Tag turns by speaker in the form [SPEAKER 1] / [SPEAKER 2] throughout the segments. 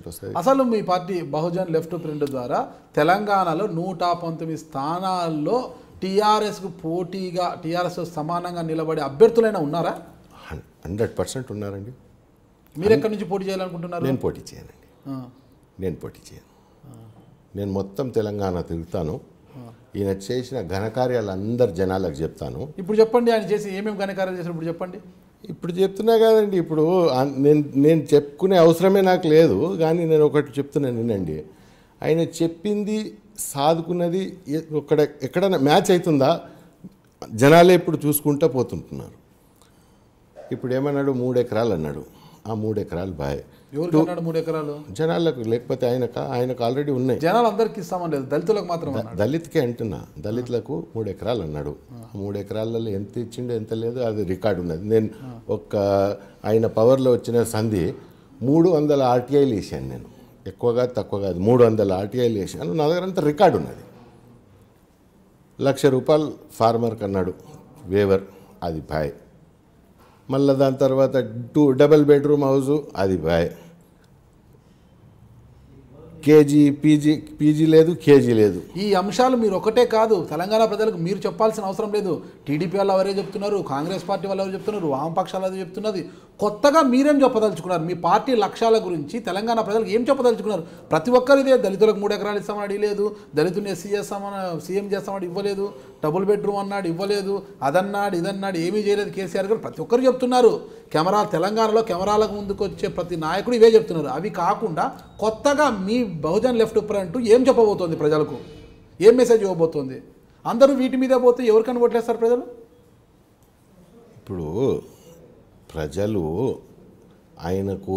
[SPEAKER 1] వస్తుంది.
[SPEAKER 2] అసలు మీ party Bahujan left print ద్వారా తెలంగాణలో 119 స్థానాల్లో టీఆర్ఎస్కు పోటీగా టీఆర్ఎస్ సమానంగా నిలబడే అభ్యర్థులైనా ఉన్నారా?
[SPEAKER 1] 100% ఉన్నారండి.
[SPEAKER 2] మీరు ఎక్కడి నుంచి పోటీ చేయాలనుకుంటున్నారు?
[SPEAKER 1] నేను పోటీ చేయనండి. నేను పోటీ చేయను. నేను మొత్తం తెలంగాణ తిరుగుతాను. ఈయన చేసిన ఘనకార్యాలు అందరు జనాలకు చెప్తాను.
[SPEAKER 2] ఇప్పుడు చెప్పండి, ఆయన చేసి ఏమేమి ఘనకార్యాలు చేశారు ఇప్పుడు చెప్పండి.
[SPEAKER 1] ఇప్పుడు చెప్తున్నా కదండి. ఇప్పుడు నేను చెప్పుకునే అవసరమే నాకు లేదు, కానీ నేను ఒకటి చెప్తున్నాను వినండి. ఆయన చెప్పింది సాదుకున్నది ఎక్కడైనా మ్యాచ్ అవుతుందా జనాలే ఇప్పుడు చూసుకుంటూ పోతుంటున్నారు. ఇప్పుడు ఏమన్నాడు, 3 ఎకరాలు అన్నాడు. ఆ 3 ఎకరాలు బాయ్
[SPEAKER 2] ఎవరికి అన్నాడు? 3 ఎకరాలు
[SPEAKER 1] జనాలకు, లేకపోతే ఆయనకు ఆల్రెడీ ఉన్నాయి.
[SPEAKER 2] జనాలు అందరికి ఇస్తామని లేదు, దళితులకు మాత్రం.
[SPEAKER 1] దళిత్కే అంటున్నా, దళితులకు 3 ఎకరాలు అన్నాడు. ఆ 3 ఎకరాలలో ఎంత ఇచ్చిండో ఎంత లేదు అది రికార్డు ఉన్నది. నేను ఆయన పవర్లో వచ్చిన సంధి 300 ఆర్టీఐలు వేసాను. నేను ఎక్కువగా తక్కువ కాదు, 300 ఆర్టీఐలు వేసాను. నా దగ్గర అంతా రికార్డు ఉన్నది. ₹1,00,000 ఫార్మర్కి అన్నాడు వేవర్, అది బాయ్. మళ్ళీ దాని తర్వాత 2 డబుల్ బెడ్రూమ్ హౌజు, అది బాయ్. పీజీ లేదు, కేజీ లేదు.
[SPEAKER 2] ఈ అంశాలు మీరు ఒకటే కాదు, తెలంగాణ ప్రజలకు మీరు చెప్పాల్సిన అవసరం లేదు. టీడీపీ వాళ్ళు ఎవరే చెప్తున్నారు, కాంగ్రెస్ పార్టీ వాళ్ళు ఎవరు చెప్తున్నారు, వామపక్షాలు అది చెప్తున్నది. కొత్తగా మీరేం చెప్పదలుచుకున్నారు? మీ పార్టీ లక్ష్యాల గురించి తెలంగాణ ప్రజలకు ఏం చెప్పదలుచుకున్నారు? ప్రతి ఒక్కరు ఇదే, దళితులకు 3 ఎకరాలు ఇస్తామని అడిగలేదు, దళితుని ఎస్సీ చేస్తామని సీఎం చేస్తామని ఇవ్వలేదు, డబుల్ బెడ్రూమ్ అన్నాడు ఇవ్వలేదు, అదన్నాడు ఇదన్నాడు, ఏమీ చేయలేదు కేసీఆర్ గారు. ప్రతి ఒక్కరు చెప్తున్నారు. తెలంగాణలో కెమెరాలకు ముందుకు వచ్చే ప్రతి నాయకుడు ఇవే చెప్తున్నారు. అవి కాకుండా కొత్తగా మీ బహుజన్ లెఫ్ట్ ఫ్రంట్ ఏం చెప్పబోతోంది ప్రజలకు? ఏం మెసేజ్ ఇవ్వబోతోంది? అందరూ వీటి మీద పోతే ఎవరికైనా ఓట్లేస్తారు ప్రజలు?
[SPEAKER 1] ఇప్పుడు ప్రజలు ఆయనకు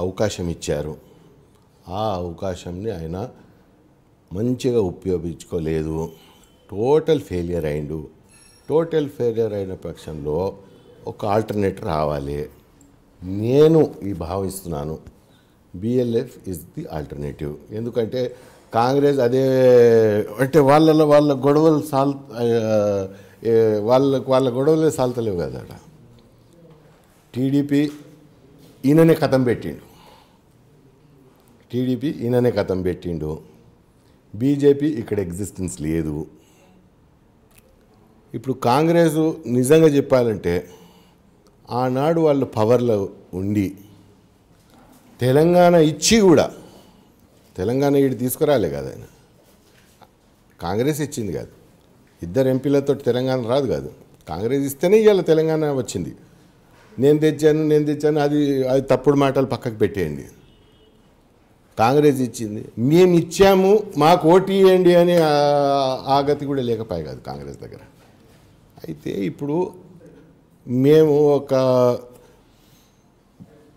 [SPEAKER 1] అవకాశం ఇచ్చారు. ఆ అవకాశంని ఆయన మంచిగా ఉపయోగించుకోలేదు. టోటల్ ఫెయిలియర్ అయిండు. టోటల్ ఫెయిలియర్ అయిన పక్షంలో ఒక ఆల్టర్నేట్ రావాలి. నేను భావిస్తున్నాను బిఎల్ఎఫ్ ఇస్ ది ఆల్టర్నేటివ్. ఎందుకంటే కాంగ్రెస్ అదే అంటే వాళ్ళ గొడవలు వాళ్ళ గొడవలే సాల్తలేవు కదా. టీడీపీ ఈయననే కథం పెట్టిండు. బీజేపీ ఇక్కడ ఎగ్జిస్టెన్స్ లేదు. ఇప్పుడు కాంగ్రెస్ నిజంగా చెప్పాలంటే ఆనాడు వాళ్ళు పవర్లో ఉండి తెలంగాణ ఇచ్చి కూడా తెలంగాణ ఈడు తీసుకురాలే కదా. ఆయన కాంగ్రెస్ ఇచ్చింది కాదు, 2 ఎంపీలతో తెలంగాణ రాదు కాదు. కాంగ్రెస్ ఇస్తేనే ఇవాళ తెలంగాణ వచ్చింది. నేను తెచ్చాను అది తప్పుడు మాటలు పక్కకు పెట్టేయండి. కాంగ్రెస్ ఇచ్చింది, మేము ఇచ్చాము మాకు ఓటు ఇవ్వండి అని ఆ గతి కూడా లేకపోయే కాదు కాంగ్రెస్ దగ్గర. అయితే ఇప్పుడు మేము ఒక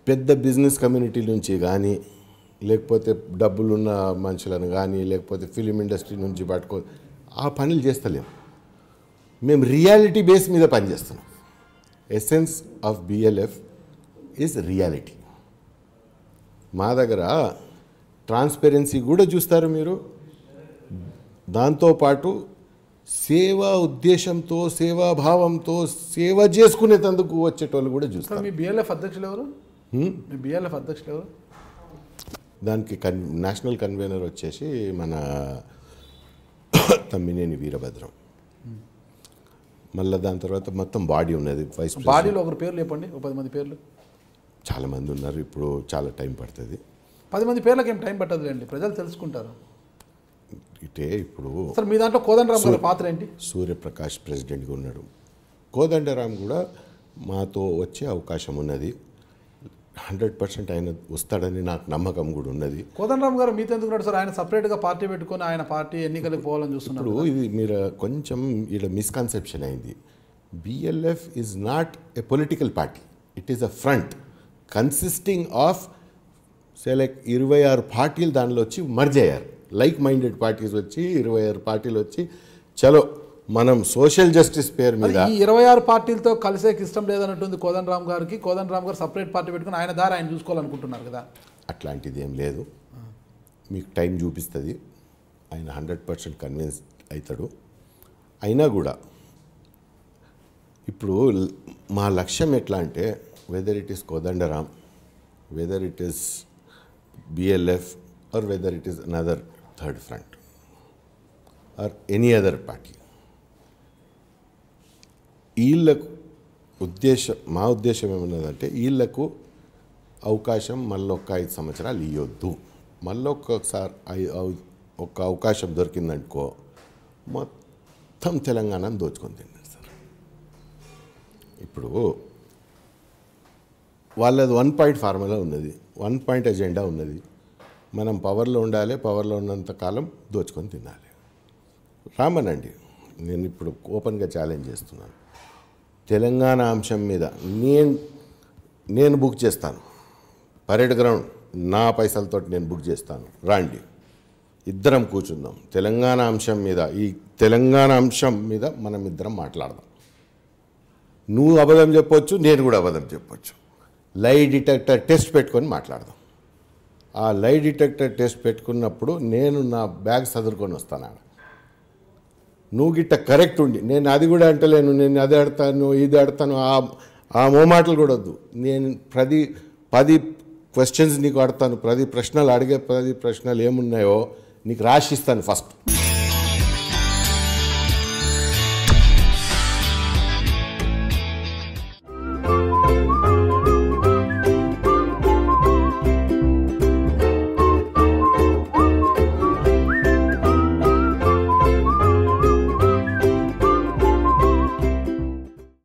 [SPEAKER 1] పెద్ద బిజినెస్ కమ్యూనిటీ నుంచి కానీ, లేకపోతే డబ్బులున్న మనుషులను కానీ, లేకపోతే ఫిలిం ఇండస్ట్రీ నుంచి ఆ పనులు చేస్తలేము. మేము రియాలిటీ బేస్ మీద పనిచేస్తున్నాం. Essence of BLF is reality. మా దగ్గర ట్రాన్స్పరెన్సీ కూడా చూస్తారు మీరు. దాంతోపాటు సేవా ఉద్దేశంతో, సేవాభావంతో సేవ చేసుకునేందుకు వచ్చేటోళ్ళు కూడా చూస్తారు.
[SPEAKER 2] మీ బిఎల్ఎఫ్ అధ్యక్షులు ఎవరు? మీ బిఎల్ఎఫ్ అధ్యక్షులు ఎవరు?
[SPEAKER 1] దానికి నేషనల్ కన్వీనర్ వచ్చేసి మన తమ్మినేని వీరభద్రం. మళ్ళీ దాని తర్వాత మొత్తం బాడీ ఉన్నది. వైస్
[SPEAKER 2] బాడీలో ఒకరు పేర్లు చెప్పండి, 10 మంది పేర్లు.
[SPEAKER 1] చాలామంది ఉన్నారు. ఇప్పుడు చాలా టైం పడుతుంది.
[SPEAKER 2] 10 మంది పేర్లకు ఏం టైం పట్టదులేండి, ప్రజలు తెలుసుకుంటారు.
[SPEAKER 1] ఇటే ఇప్పుడు
[SPEAKER 2] సార్ మీ దాంట్లో కోదండరామ్ గారి పాత్ర ఏంటి?
[SPEAKER 1] సూర్యప్రకాష్ ప్రెసిడెంట్గా ఉన్నాడు. కోదండరామ్ కూడా మాతో వచ్చే అవకాశం ఉన్నది. 100% ఆయన వస్తాడని నాకు నమ్మకం కూడా ఉన్నది.
[SPEAKER 2] కోదండరామ్ గారు మీతో ఎందుకున్నాడు సార్? ఆయన సపరేట్గా పార్టీ పెట్టుకొని ఆయన పార్టీ ఎన్నికలకు పోవాలని చూస్తున్నారు.
[SPEAKER 1] ఇప్పుడు ఇది మీరు కొంచెం ఇలా మిస్కన్సెప్షన్ అయింది. BLF is not a political party, it is a front consisting of like 26 పార్టీలు దానిలో వచ్చి మర్జ్ అయ్యారు. లైక్ మైండెడ్ పార్టీస్ వచ్చి 26 పార్టీలు వచ్చి చలో మనం సోషల్ జస్టిస్ పేరు మీద
[SPEAKER 2] ఈ 26 పార్టీలతో కలిసేకి ఇష్టం లేదన్నట్టుంది కోదండరామ్ గారికి. కోదండరామ్ గారు సపరేట్ పార్టీ పెట్టుకుని ఆయన దారి ఆయన చూసుకోవాలనుకుంటున్నారు కదా.
[SPEAKER 1] అట్లాంటిది ఏం లేదు. మీకు టైం చూపిస్తుంది. ఆయన 100% కన్విన్స్ అవుతాడు. అయినా కూడా ఇప్పుడు మా లక్ష్యం ఎట్లా అంటే whether it is Kodandaram, whether it is BLF or whether it is another third front or any other party. వీళ్ళకు మా ఉద్దేశం ఏమన్నదంటే వీళ్ళకు అవకాశం మళ్ళొక్క 5 సంవత్సరాలు ఇవ్వద్దు. మళ్ళొక్కసారి ఒక అవకాశం దొరికిందనుకో మొత్తం తెలంగాణను దోచుకొని తిన్నారు సార్. ఇప్పుడు వాళ్ళది 1 పాయింట్ ఫార్ములా ఉన్నది, 1 పాయింట్ ఎజెండా ఉన్నది. మనం పవర్లో ఉండాలి, పవర్లో ఉన్నంత కాలం దోచుకొని తినాలి. రామనండి, నేను ఇప్పుడు ఓపెన్గా ఛాలెంజ్ చేస్తున్నాను. తెలంగాణ అంశం మీద నేను బుక్ చేస్తాను, పరేడ్ గ్రౌండ్ నా పైసలతో నేను బుక్ చేస్తాను, రండి ఇద్దరం కూర్చుందాం. తెలంగాణ అంశం మీద, ఈ తెలంగాణ అంశం మీద మనం ఇద్దరం మాట్లాడదాం. నువ్వు అబద్ధం చెప్పొచ్చు, నేను కూడా అబద్ధం చెప్పొచ్చు. లై డిటెక్టర్ టెస్ట్ పెట్టుకొని మాట్లాడదాం. ఆ లై డిటెక్టర్ టెస్ట్ పెట్టుకున్నప్పుడు నేను నా బ్యాగ్ సదురుకొని వస్తాను. నువ్వు గిట్ట కరెక్ట్ ఉండి, నేను అది కూడా అంటలేను, నేను అది ఆడతాను ఇది ఆడతాను, ఆ మోమాటలు కూడా వద్దు. నేను 10 క్వశ్చన్స్ నీకు ఆడతాను, 10 ప్రశ్నలు అడిగే 10 ప్రశ్నలు ఏమున్నాయో నీకు రాసిస్తాను ఫస్ట్.